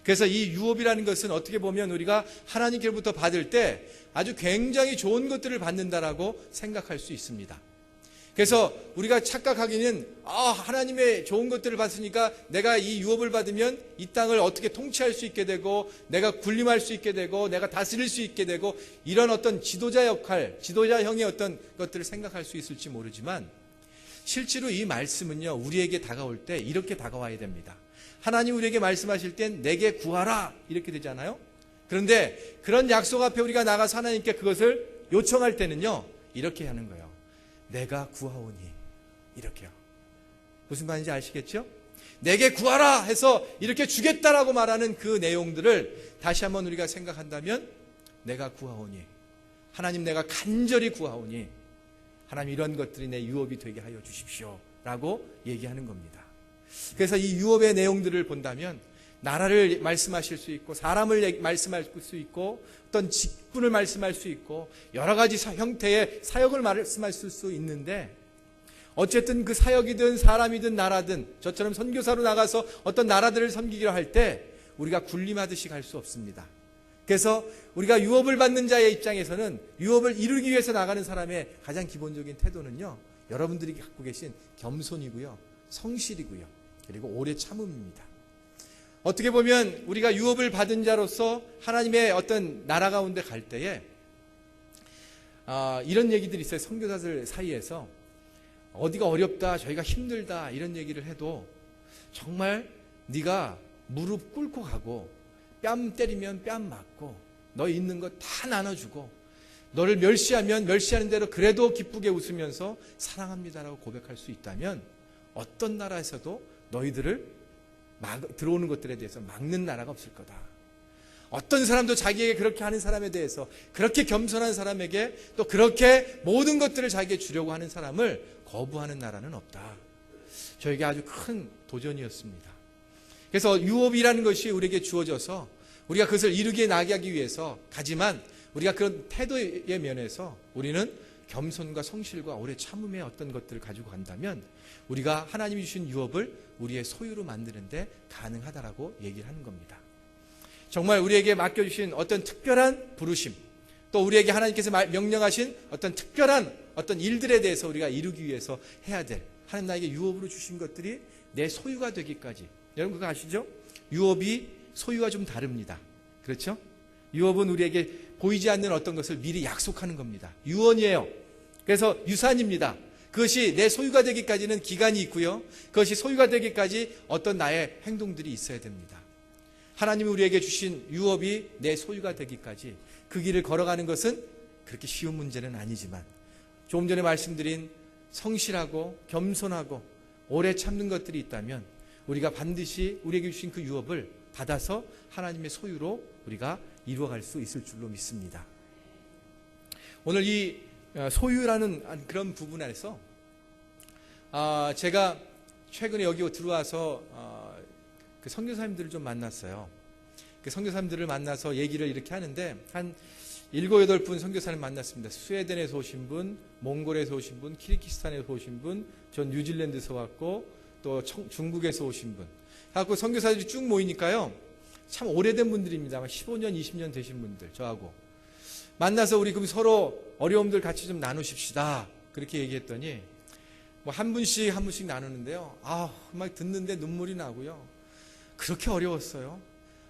그래서 이 유업이라는 것은 어떻게 보면 우리가 하나님께로부터 받을 때 아주 굉장히 좋은 것들을 받는다라고 생각할 수 있습니다. 그래서 우리가 착각하기는 하나님의 좋은 것들을 받으니까 내가 이 유업을 받으면 이 땅을 어떻게 통치할 수 있게 되고 내가 군림할 수 있게 되고 내가 다스릴 수 있게 되고 이런 어떤 지도자 역할, 지도자형의 어떤 것들을 생각할 수 있을지 모르지만 실제로 이 말씀은요, 우리에게 다가올 때 이렇게 다가와야 됩니다. 하나님 우리에게 말씀하실 땐 내게 구하라 이렇게 되잖아요. 그런데 그런 약속 앞에 우리가 나가서 하나님께 그것을 요청할 때는요, 이렇게 하는 거예요. 내가 구하오니. 이렇게요. 무슨 말인지 아시겠죠? 내게 구하라 해서 이렇게 주겠다라고 말하는 그 내용들을 다시 한번 우리가 생각한다면 내가 구하오니, 하나님 내가 간절히 구하오니 하나님 이런 것들이 내 유업이 되게 하여 주십시오 라고 얘기하는 겁니다. 그래서 이 유업의 내용들을 본다면 나라를 말씀하실 수 있고 사람을 말씀할 수 있고 어떤 직분을 말씀할 수 있고 여러 가지 형태의 사역을 말씀할 수 있는데 어쨌든 그 사역이든 사람이든 나라든 저처럼 선교사로 나가서 어떤 나라들을 섬기기로 할 때 우리가 군림하듯이 갈 수 없습니다. 그래서 우리가 유업을 받는 자의 입장에서는 유업을 이루기 위해서 나가는 사람의 가장 기본적인 태도는요, 여러분들이 갖고 계신 겸손이고요, 성실이고요, 그리고 오래 참음입니다. 어떻게 보면 우리가 유업을 받은 자로서 하나님의 어떤 나라 가운데 갈 때에 이런 얘기들이 있어요. 선교사들 사이에서 어디가 어렵다, 저희가 힘들다 이런 얘기를 해도 정말 네가 무릎 꿇고 가고 뺨 때리면 뺨 맞고 너 있는 거 다 나눠주고 너를 멸시하면 멸시하는 대로 그래도 기쁘게 웃으면서 사랑합니다라고 고백할 수 있다면 어떤 나라에서도 너희들을 들어오는 것들에 대해서 막는 나라가 없을 거다. 어떤 사람도 자기에게 그렇게 하는 사람에 대해서, 그렇게 겸손한 사람에게 또 그렇게 모든 것들을 자기에게 주려고 하는 사람을 거부하는 나라는 없다. 저에게 아주 큰 도전이었습니다. 그래서 유업이라는 것이 우리에게 주어져서 우리가 그것을 이루게 나가기 위해서, 하지만 우리가 그런 태도의 면에서 우리는 겸손과 성실과 오래 참음의 어떤 것들을 가지고 간다면 우리가 하나님이 주신 유업을 우리의 소유로 만드는데 가능하다라고 얘기를 하는 겁니다. 정말 우리에게 맡겨주신 어떤 특별한 부르심, 또 우리에게 하나님께서 명령하신 어떤 특별한 어떤 일들에 대해서 우리가 이루기 위해서 해야 될, 하나님 나에게 유업으로 주신 것들이 내 소유가 되기까지. 여러분 그거 아시죠? 유업이 소유가 좀 다릅니다. 그렇죠? 유업은 우리에게 보이지 않는 어떤 것을 미리 약속하는 겁니다. 유언이에요. 그래서 유산입니다. 그것이 내 소유가 되기까지는 기간이 있고요. 그것이 소유가 되기까지 어떤 나의 행동들이 있어야 됩니다. 하나님이 우리에게 주신 유업이 내 소유가 되기까지 그 길을 걸어가는 것은 그렇게 쉬운 문제는 아니지만, 조금 전에 말씀드린 성실하고 겸손하고 오래 참는 것들이 있다면 우리가 반드시 우리에게 주신 그 유업을 받아서 하나님의 소유로 우리가 이루어갈 수 있을 줄로 믿습니다. 오늘 이 소유라는 그런 부분 안에서 제가 최근에 여기 들어와서 그 선교사님들을 좀 만났어요. 그 선교사님들을 만나서 얘기를 이렇게 하는데 한 7, 8분 선교사를 만났습니다. 스웨덴에서 오신 분, 몽골에서 오신 분, 키르기스탄에서 오신 분, 전 뉴질랜드에서 왔고 또 중국에서 오신 분. 하고 선교사들이 쭉 모이니까요. 참 오래된 분들입니다. 15년, 20년 되신 분들, 저하고. 만나서 우리 그럼 서로 어려움들 같이 좀 나누십시다. 그렇게 얘기했더니 뭐 한 분씩 나누는데요. 막 듣는데 눈물이 나고요. 그렇게 어려웠어요.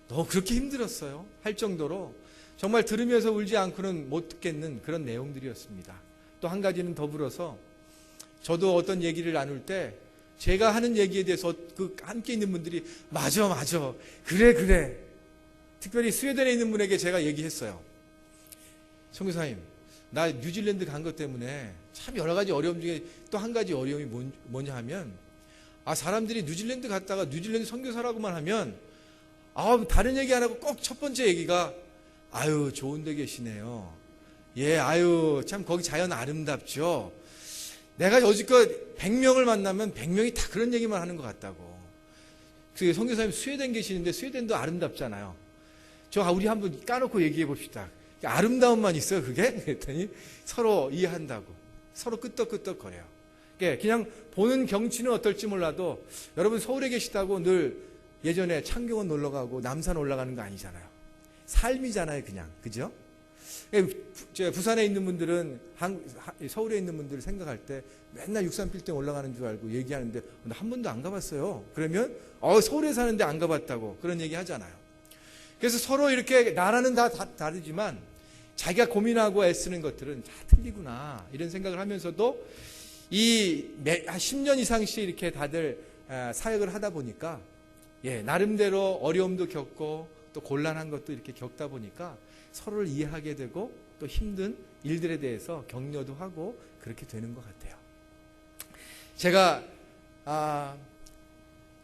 너무 그렇게 힘들었어요. 할 정도로 정말 들으면서 울지 않고는 못 듣겠는 그런 내용들이었습니다. 또 한 가지는 더불어서 저도 어떤 얘기를 나눌 때 제가 하는 얘기에 대해서 그 함께 있는 분들이 맞아 그래 특별히 스웨덴에 있는 분에게 제가 얘기했어요. 선교사님, 나 뉴질랜드 간 것 때문에 참 여러 가지 어려움 중에 또 한 가지 어려움이 뭐냐 하면 사람들이 뉴질랜드 갔다가 뉴질랜드 선교사라고만 하면 다른 얘기 안 하고 꼭 첫 번째 얘기가 좋은 데 계시네요. 참 거기 자연 아름답죠. 내가 여지껏 100명을 만나면 100명이 다 그런 얘기만 하는 것 같다고. 그 선교사님 스웨덴 계시는데 스웨덴도 아름답잖아요. 우리 한번 까놓고 얘기해 봅시다. 아름다움만 있어요, 그게? 그랬더니 서로 이해한다고. 서로 끄떡끄떡거려요. 그냥 보는 경치는 어떨지 몰라도 여러분 서울에 계시다고 늘 예전에 창경원 놀러 가고 남산 올라가는 거 아니잖아요. 삶이잖아요, 그냥. 그죠? 부산에 있는 분들은 서울에 있는 분들을 생각할 때 맨날 63빌딩 올라가는 줄 알고 얘기하는데 나 한 번도 안 가봤어요. 그러면 서울에 사는데 안 가봤다고 그런 얘기 하잖아요. 그래서 서로 이렇게 나라는 다 다르지만 자기가 고민하고 애쓰는 것들은 다 틀리구나 이런 생각을 하면서도 한 10년 이상씩 이렇게 다들 사역을 하다 보니까 나름대로 어려움도 겪고 또 곤란한 것도 이렇게 겪다 보니까 서로를 이해하게 되고 또 힘든 일들에 대해서 격려도 하고 그렇게 되는 것 같아요. 제가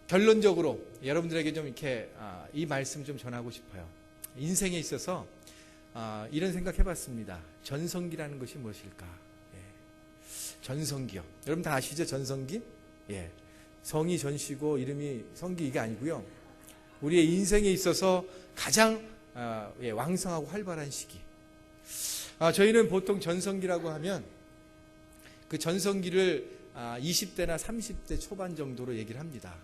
결론적으로 여러분들에게 좀 이렇게 이 말씀 좀 전하고 싶어요. 인생에 있어서 이런 생각 해봤습니다. 전성기라는 것이 무엇일까? 전성기요. 여러분 다 아시죠? 전성기? 성이 전시고 이름이 성기 이게 아니고요. 우리의 인생에 있어서 가장 왕성하고 활발한 시기. 저희는 보통 전성기라고 하면 그 전성기를 20대나 30대 초반 정도로 얘기를 합니다.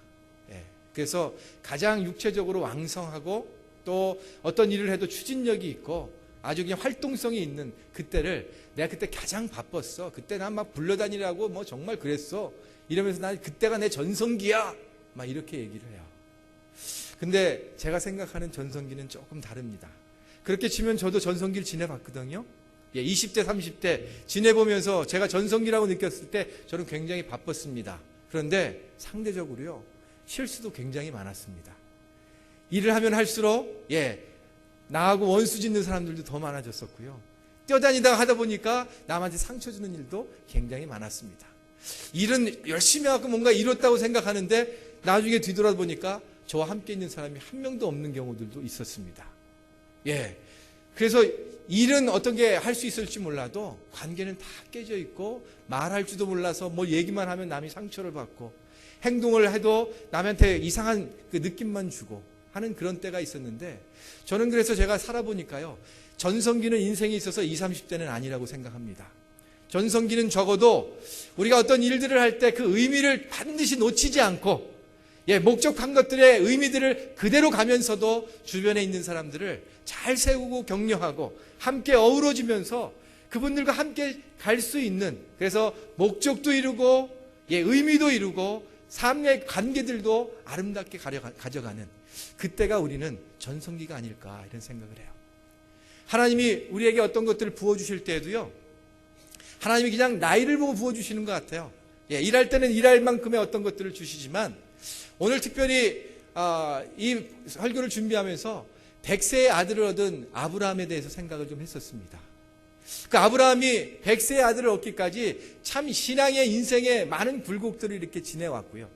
그래서 가장 육체적으로 왕성하고 또 어떤 일을 해도 추진력이 있고 아주 그냥 활동성이 있는 그때를 내가 그때 가장 바빴어. 그때 난 막 불러다니라고 뭐 정말 그랬어. 이러면서 난 그때가 내 전성기야. 막 이렇게 얘기를 해요. 근데 제가 생각하는 전성기는 조금 다릅니다. 그렇게 치면 저도 전성기를 지내봤거든요. 20대, 30대 지내보면서 제가 전성기라고 느꼈을 때 저는 굉장히 바빴습니다. 그런데 상대적으로요, 실수도 굉장히 많았습니다. 일을 하면 할수록, 나하고 원수 짓는 사람들도 더 많아졌었고요. 뛰어다니다가 하다 보니까 남한테 상처 주는 일도 굉장히 많았습니다. 일은 열심히 하고 뭔가 이뤘다고 생각하는데 나중에 뒤돌아보니까 저와 함께 있는 사람이 한 명도 없는 경우들도 있었습니다. 그래서 일은 어떻게 할 수 있을지 몰라도 관계는 다 깨져 있고 말할 줄도 몰라서 뭐 얘기만 하면 남이 상처를 받고 행동을 해도 남한테 이상한 그 느낌만 주고 하는 그런 때가 있었는데, 저는 그래서 제가 살아보니까요, 전성기는 인생에 있어서 20, 30대는 아니라고 생각합니다. 전성기는 적어도 우리가 어떤 일들을 할 때 그 의미를 반드시 놓치지 않고, 목적한 것들의 의미들을 그대로 가면서도 주변에 있는 사람들을 잘 세우고 격려하고 함께 어우러지면서 그분들과 함께 갈 수 있는, 그래서 목적도 이루고 의미도 이루고 삶의 관계들도 아름답게 가져가는 그때가 우리는 전성기가 아닐까 이런 생각을 해요. 하나님이 우리에게 어떤 것들을 부어주실 때에도요, 하나님이 그냥 나이를 보고 부어주시는 것 같아요. 일할 때는 일할 만큼의 어떤 것들을 주시지만, 오늘 특별히 이 설교를 준비하면서 100세의 아들을 얻은 아브라함에 대해서 생각을 좀 했었습니다. 그 아브라함이 100세의 아들을 얻기까지 참 신앙의 인생에 많은 굴곡들을 이렇게 지내왔고요.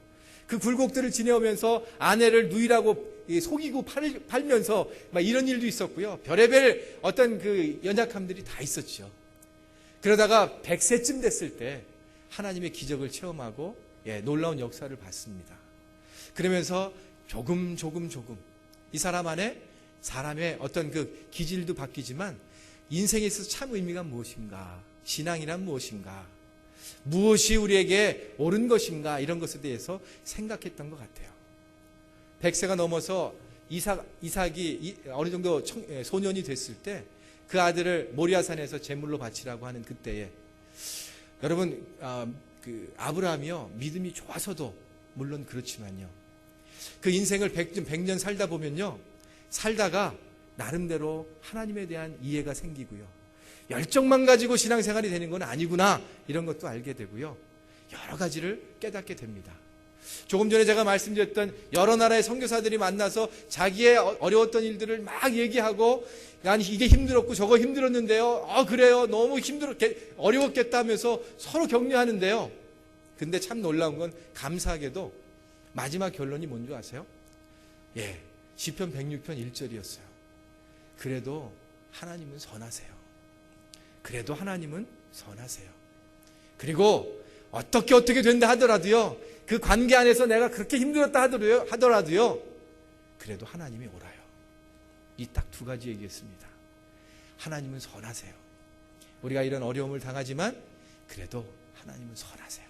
그 굴곡들을 지내오면서 아내를 누이라고 속이고 팔면서 막 이런 일도 있었고요. 별의별 어떤 그 연약함들이 다 있었죠. 그러다가 100세쯤 됐을 때 하나님의 기적을 체험하고 놀라운 역사를 봤습니다. 그러면서 조금 이 사람 안에 사람의 어떤 그 기질도 바뀌지만 인생에 있어서 참 의미가 무엇인가, 신앙이란 무엇인가, 무엇이 우리에게 옳은 것인가, 이런 것에 대해서 생각했던 것 같아요. 100세가 넘어서 이삭이 어느 정도 소년이 됐을 때 그 아들을 모리아산에서 제물로 바치라고 하는 그때에, 여러분 그 아브라함이요, 믿음이 좋아서도 물론 그렇지만요, 그 인생을 100년 살다 보면요, 살다가 나름대로 하나님에 대한 이해가 생기고요, 열정만 가지고 신앙생활이 되는 건 아니구나, 이런 것도 알게 되고요, 여러 가지를 깨닫게 됩니다. 조금 전에 제가 말씀드렸던 여러 나라의 선교사들이 만나서 자기의 어려웠던 일들을 막 얘기하고, 난 이게 힘들었고 저거 힘들었는데요, 그래요, 너무 어려웠겠다 하면서 서로 격려하는데요, 근데 참 놀라운 건 감사하게도 마지막 결론이 뭔지 아세요? 시편 106편 1절이었어요. 그래도 하나님은 선하세요. 그래도 하나님은 선하세요. 그리고 어떻게 된다 하더라도요, 그 관계 안에서 내가 그렇게 힘들었다 하더라도요, 그래도 하나님이 옳아요. 이 딱 두 가지 얘기했습니다. 하나님은 선하세요. 우리가 이런 어려움을 당하지만 그래도 하나님은 선하세요.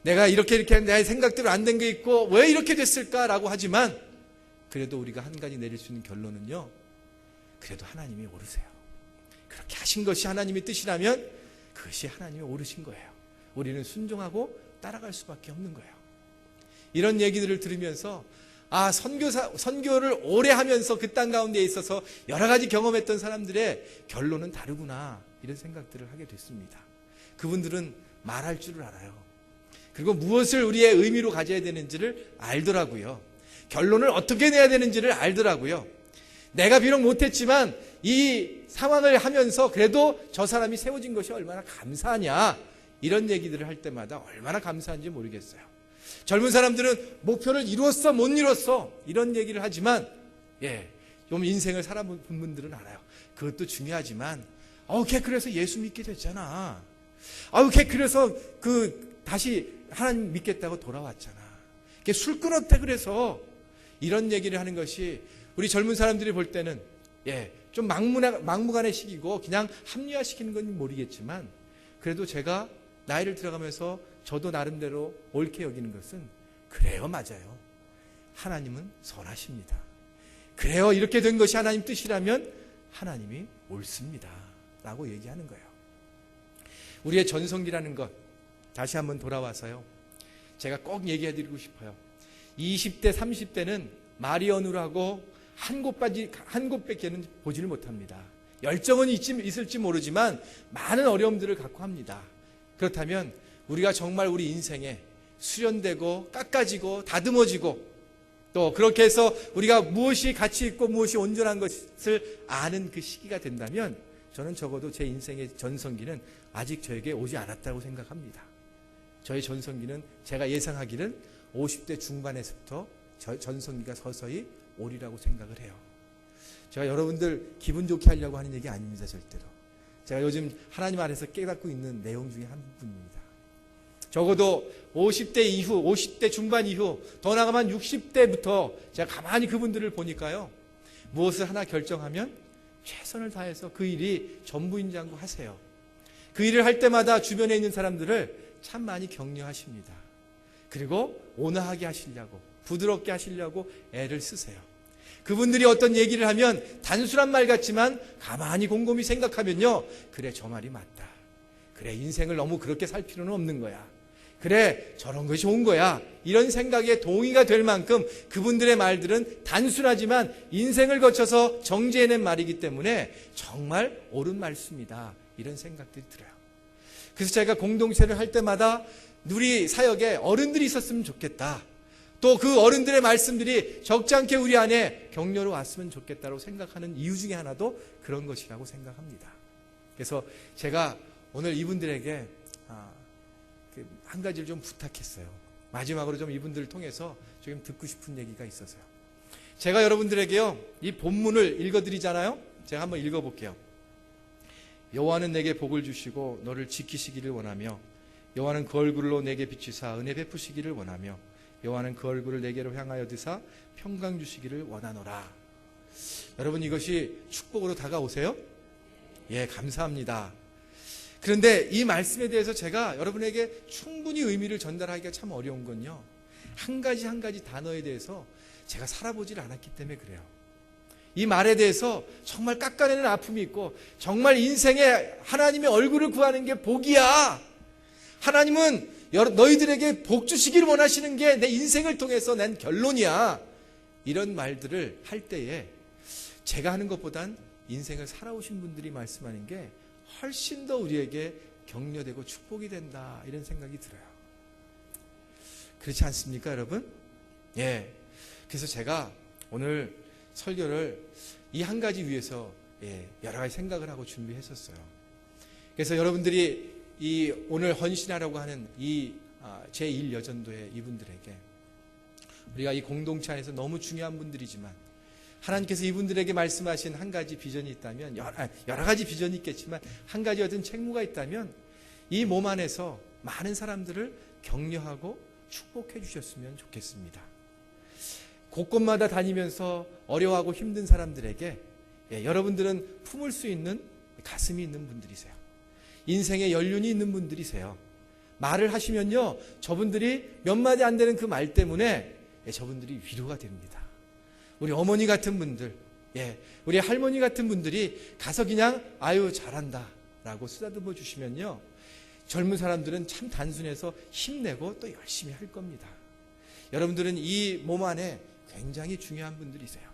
내가 이렇게 내 생각대로 안 된 게 있고 왜 이렇게 됐을까라고 하지만, 그래도 우리가 한 가지 내릴 수 있는 결론은요, 그래도 하나님이 옳으세요. 그렇게 하신 것이 하나님의 뜻이라면 그것이 하나님이 옳으신 거예요. 우리는 순종하고 따라갈 수밖에 없는 거예요. 이런 얘기들을 들으면서 선교를 오래 하면서 그 땅 가운데 있어서 여러 가지 경험했던 사람들의 결론은 다르구나, 이런 생각들을 하게 됐습니다. 그분들은 말할 줄을 알아요. 그리고 무엇을 우리의 의미로 가져야 되는지를 알더라고요. 결론을 어떻게 내야 되는지를 알더라고요. 내가 비록 못했지만 이 상황을 하면서 그래도 저 사람이 세워진 것이 얼마나 감사하냐, 이런 얘기들을 할 때마다 얼마나 감사한지 모르겠어요. 젊은 사람들은 목표를 이루었어 못 이뤘어 이런 얘기를 하지만, 좀 인생을 살아본 분들은 알아요. 그것도 중요하지만 걔 그래서 예수 믿게 됐잖아. 걔 그래서 다시 하나님 믿겠다고 돌아왔잖아. 걔 술 끊었대. 그래서 이런 얘기를 하는 것이 우리 젊은 사람들이 볼 때는 좀 막무가내 시기고 그냥 합리화시키는 건 모르겠지만, 그래도 제가 나이를 들어가면서 저도 나름대로 옳게 여기는 것은, 그래요, 맞아요, 하나님은 선하십니다. 그래요, 이렇게 된 것이 하나님 뜻이라면 하나님이 옳습니다 라고 얘기하는 거예요. 우리의 전성기라는 것, 다시 한번 돌아와서요, 제가 꼭 얘기해드리고 싶어요. 20대 30대는 말이 어눌하고 한 곳밖에는 보지를 못합니다. 열정은 있을지 모르지만 많은 어려움들을 갖고 합니다. 그렇다면 우리가 정말 우리 인생에 수련되고 깎아지고 다듬어지고, 또 그렇게 해서 우리가 무엇이 가치 있고 무엇이 온전한 것을 아는 그 시기가 된다면, 저는 적어도 제 인생의 전성기는 아직 저에게 오지 않았다고 생각합니다. 저의 전성기는 제가 예상하기는 50대 중반에서부터 전성기가 서서히 오리라고 생각을 해요. 제가 여러분들 기분 좋게 하려고 하는 얘기 아닙니다, 절대로. 제가 요즘 하나님 안에서 깨닫고 있는 내용 중에 한 부분입니다. 적어도 50대 이후, 50대 중반 이후, 더 나가면 60대부터 제가 가만히 그분들을 보니까요. 무엇을 하나 결정하면 최선을 다해서 그 일이 전부인 줄 알고 하세요. 그 일을 할 때마다 주변에 있는 사람들을 참 많이 격려하십니다. 그리고 온화하게 하시려고, 부드럽게 하시려고 애를 쓰세요. 그분들이 어떤 얘기를 하면 단순한 말 같지만 가만히 곰곰이 생각하면요. 그래, 저 말이 맞다. 그래, 인생을 너무 그렇게 살 필요는 없는 거야. 그래, 저런 것이 좋은 거야. 이런 생각에 동의가 될 만큼 그분들의 말들은 단순하지만 인생을 거쳐서 정제해낸 말이기 때문에 정말 옳은 말씀이다. 이런 생각들이 들어요. 그래서 제가 공동체를 할 때마다 우리 사역에 어른들이 있었으면 좋겠다. 또 그 어른들의 말씀들이 적지 않게 우리 안에 격려로 왔으면 좋겠다고 생각하는 이유 중에 하나도 그런 것이라고 생각합니다. 그래서 제가 오늘 이분들에게 한 가지를 좀 부탁했어요. 마지막으로 좀 이분들을 통해서 좀 듣고 싶은 얘기가 있어서요. 제가 여러분들에게요, 이 본문을 읽어드리잖아요. 제가 한번 읽어볼게요. 여호와는 내게 복을 주시고 너를 지키시기를 원하며 여호와는 그 얼굴로 내게 비추사 은혜 베푸시기를 원하며 여호와는 그 얼굴을 내게로 향하여 드사 평강 주시기를 원하노라. 여러분, 이것이 축복으로 다가오세요? 예, 감사합니다. 그런데 이 말씀에 대해서 제가 여러분에게 충분히 의미를 전달하기가 참 어려운 건요, 한 가지 한 가지 단어에 대해서 제가 살아보질 않았기 때문에 그래요. 이 말에 대해서 정말 깎아내는 아픔이 있고 정말 인생에 하나님의 얼굴을 구하는 게 복이야. 하나님은 너희들에게 복 주시기를 원하시는 게 내 인생을 통해서 낸 결론이야. 이런 말들을 할 때에 제가 하는 것보단 인생을 살아오신 분들이 말씀하는 게 훨씬 더 우리에게 격려되고 축복이 된다. 이런 생각이 들어요. 그렇지 않습니까, 여러분? 예. 그래서 제가 오늘 설교를 이 한 가지 위해서 여러 가지 생각을 하고 준비했었어요. 그래서 여러분들이 이 오늘 헌신하라고 하는 이 제1여전도의 이분들에게 우리가 이 공동체 안에서 너무 중요한 분들이지만 하나님께서 이분들에게 말씀하신 한 가지 비전이 있다면, 여러 가지 비전이 있겠지만 한 가지 어떤 책무가 있다면 이 몸 안에서 많은 사람들을 격려하고 축복해 주셨으면 좋겠습니다. 곳곳마다 다니면서 어려워하고 힘든 사람들에게 여러분들은 품을 수 있는 가슴이 있는 분들이세요. 인생의 연륜이 있는 분들이세요. 말을 하시면요, 저분들이 몇 마디 안 되는 그 말 때문에 저분들이 위로가 됩니다. 우리 어머니 같은 분들, 우리 할머니 같은 분들이 가서 그냥 아유 잘한다 라고 쓰다듬어 주시면요, 젊은 사람들은 참 단순해서 힘내고 또 열심히 할 겁니다. 여러분들은 이 몸 안에 굉장히 중요한 분들이세요.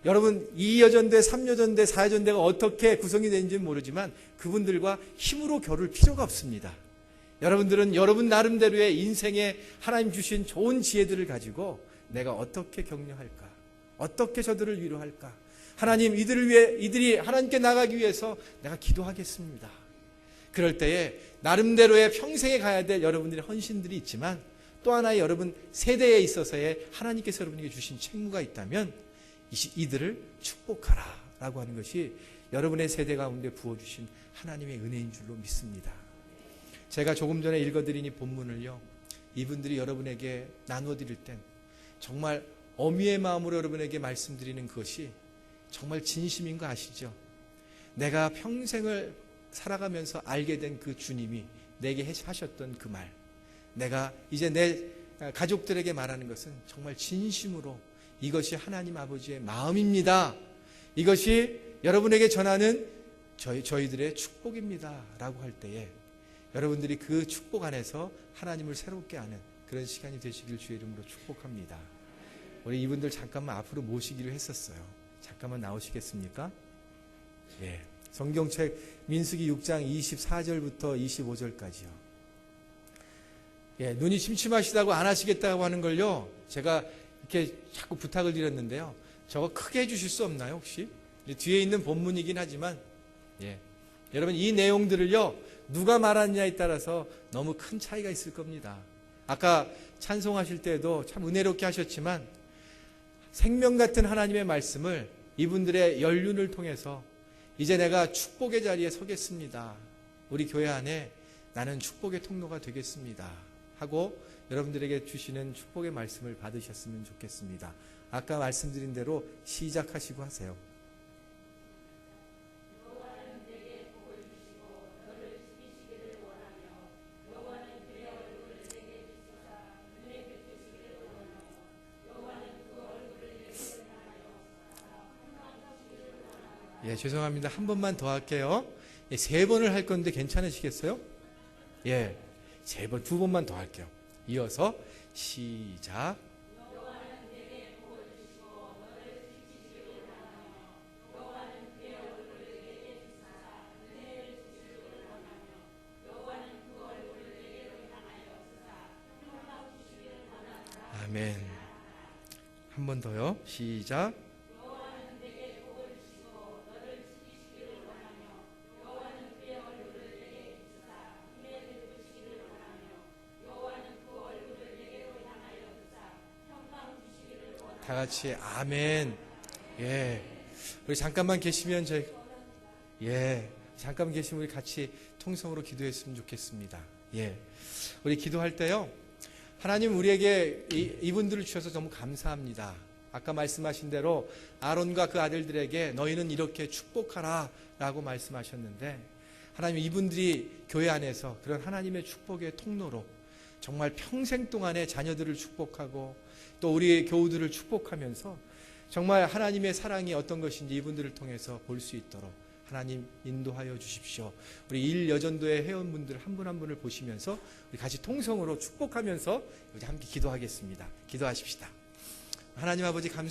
여러분, 2여전대, 3여전대, 4여전대가 어떻게 구성이 되는지는 모르지만 그분들과 힘으로 겨룰 필요가 없습니다. 여러분들은 여러분 나름대로의 인생에 하나님 주신 좋은 지혜들을 가지고 내가 어떻게 격려할까? 어떻게 저들을 위로할까? 하나님, 이들을 위해, 이들이 하나님께 나가기 위해서 내가 기도하겠습니다. 그럴 때에 나름대로의 평생에 가야 될 여러분들의 헌신들이 있지만 또 하나의 여러분 세대에 있어서의 하나님께서 여러분에게 주신 책무가 있다면 이들을 축복하라 라고 하는 것이 여러분의 세대 가운데 부어주신 하나님의 은혜인 줄로 믿습니다. 제가 조금 전에 읽어드린 이 본문을요, 이분들이 여러분에게 나누어드릴 땐 정말 어미의 마음으로 여러분에게 말씀드리는 것이 정말 진심인 거 아시죠? 내가 평생을 살아가면서 알게 된 그 주님이 내게 하셨던 그 말, 내가 이제 내 가족들에게 말하는 것은 정말 진심으로 이것이 하나님 아버지의 마음입니다. 이것이 여러분에게 전하는 저희들의 축복입니다 라고 할 때에 여러분들이 그 축복 안에서 하나님을 새롭게 아는 그런 시간이 되시길 주의 이름으로 축복합니다. 우리 이분들 잠깐만 앞으로 모시기로 했었어요. 잠깐만 나오시겠습니까? 예. 성경책 민수기 6장 24절부터 25절까지요. 예, 눈이 침침하시다고 안 하시겠다고 하는 걸요, 제가 이렇게 자꾸 부탁을 드렸는데요. 저거 크게 해주실 수 없나요, 혹시? 뒤에 있는 본문이긴 하지만, 여러분, 이 내용들을요, 누가 말하느냐에 따라서 너무 큰 차이가 있을 겁니다. 아까 찬송하실 때에도 참 은혜롭게 하셨지만, 생명 같은 하나님의 말씀을 이분들의 연륜을 통해서 이제 내가 축복의 자리에 서겠습니다. 우리 교회 안에 나는 축복의 통로가 되겠습니다 하고 여러분들에게 주시는 축복의 말씀을 받으셨으면 좋겠습니다. 아까 말씀드린 대로 시작하시고 하세요. 예, 죄송합니다. 한 번만 더 할게요. 예, 3번을 할 건데 괜찮으시겠어요? 예, 3번, 2번만 더 할게요. 이어서 시작. 아멘. 한 번 더요. 시작. 다 같이 아멘. 예. 우리 잠깐만 계시면 잠깐 계시면 우리 같이 통성으로 기도했으면 좋겠습니다. 예. 우리 기도할 때요. 하나님 우리에게 이분들을 주셔서 너무 감사합니다. 아까 말씀하신 대로 아론과 그 아들들에게 너희는 이렇게 축복하라 라고 말씀하셨는데 하나님 이분들이 교회 안에서 그런 하나님의 축복의 통로로 정말 평생 동안에 자녀들을 축복하고 또 우리 교우들을 축복하면서 정말 하나님의 사랑이 어떤 것인지 이분들을 통해서 볼 수 있도록 하나님 인도하여 주십시오. 우리 일여전도의 회원분들 한 분 한 분을 보시면서 우리 같이 통성으로 축복하면서 우리 함께 기도하겠습니다. 기도하십시다. 하나님 아버지 감사합니다.